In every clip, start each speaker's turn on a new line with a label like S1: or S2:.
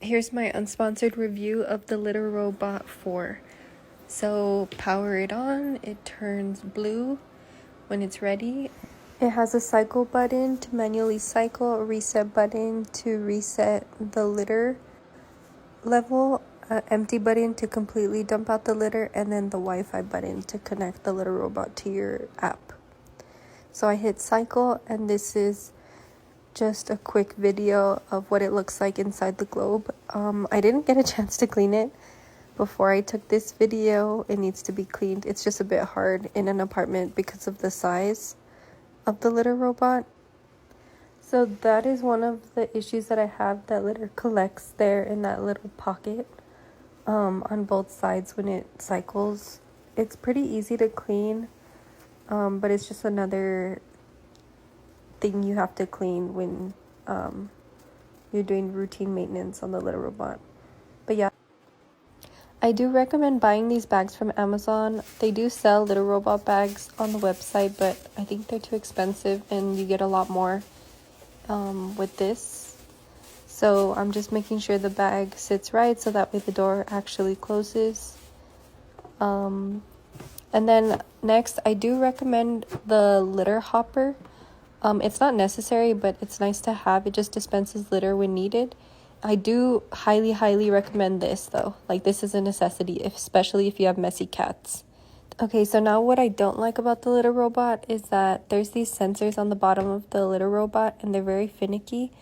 S1: Here's my unsponsored review of the Litter Robot 4. So power it on, it turns blue when it's ready. It has a cycle button to manually cycle, a reset button to reset the litter level, an empty button to completely dump out the litter, and then the Wi-Fi button to connect the Litter Robot to your app. So I hit cycle, and this is just a quick video of what it looks like inside the globe. I didn't get a chance to clean it before I took this video. It needs to be cleaned. It's just a bit hard in an apartment because of the size of the Litter Robot. So that is one of the issues that I have, that litter collects there in that little pocket on both sides when it cycles. It's pretty easy to clean, but it's just another thing you have to clean when you're doing routine maintenance on the Litter Robot. But yeah, I do recommend buying these bags from Amazon. They do sell Litter Robot bags on the website, but I think they're too expensive and you get a lot more with this. So I'm just making sure the bag sits right so that way the door actually closes. And then next, I do recommend the litter hopper. It's not necessary, but it's nice to have. It just dispenses litter when needed. I do highly recommend this though. Like, this is a necessity, especially if you have messy cats. Okay, so now what I don't like about the Litter Robot is that there's these sensors on the bottom of the Litter Robot and they're very finicky.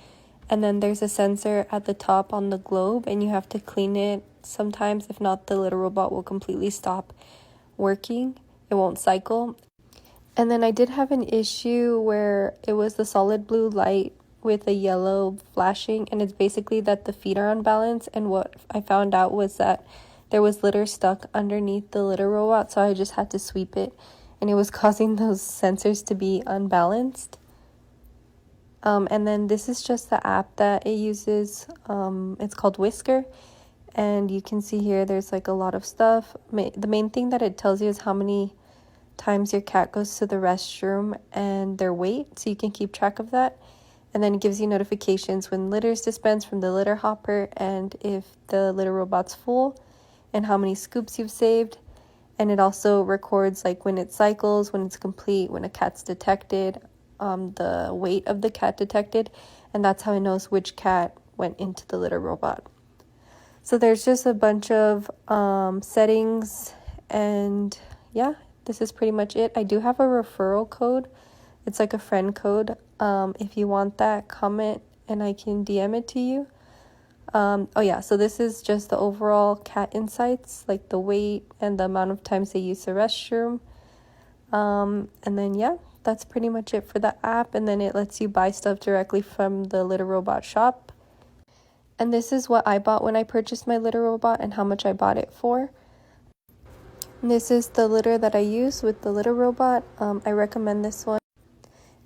S1: And then there's a sensor at the top on the globe and you have to clean it sometimes. If not, the Litter Robot will completely stop working. It won't cycle. And then I did have an issue where it was the solid blue light with a yellow flashing, and it's basically that the feet are unbalanced. And what I found out was that there was litter stuck underneath the Litter Robot, so I just had to sweep it, and it was causing those sensors to be unbalanced. And then this is just the app that it uses. It's called Whisker, and you can see here there's like a lot of stuff. The main thing that it tells you is how many times your cat goes to the restroom and their weight, so you can keep track of that. And then it gives you notifications when litter is dispensed from the litter hopper and if the Litter Robot's full and how many scoops you've saved. And it also records like when it cycles, when it's complete, when a cat's detected, the weight of the cat detected, and that's how it knows which cat went into the Litter Robot. So there's just a bunch of settings, and yeah, this is pretty much it. I do have a referral code. It's like a friend code. If you want that, comment and I can DM it to you. Oh yeah, so this is just the overall cat insights, like the weight and the amount of times they use the restroom. And then yeah, that's pretty much it for the app. And then it lets you buy stuff directly from the Litter Robot shop. And this is what I bought when I purchased my Litter Robot and how much I bought it for. This is the litter that I use with the Litter Robot. I recommend this one.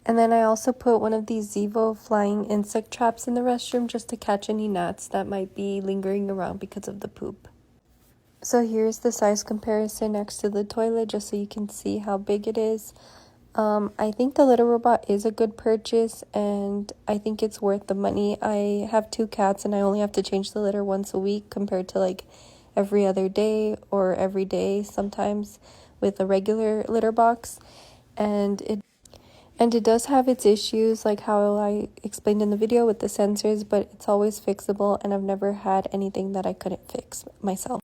S1: And then I also put one of these Zevo flying insect traps in the restroom just to catch any gnats that might be lingering around because of the poop. So here's the size comparison next to the toilet just so you can see how big it is. I think the Litter Robot is a good purchase and I think it's worth the money. I have 2 cats and I only have to change the litter once a week compared to like every other day or every day sometimes with a regular litter box. And it does have its issues, like how I explained in the video with the sensors, but it's always fixable and I've never had anything that I couldn't fix myself.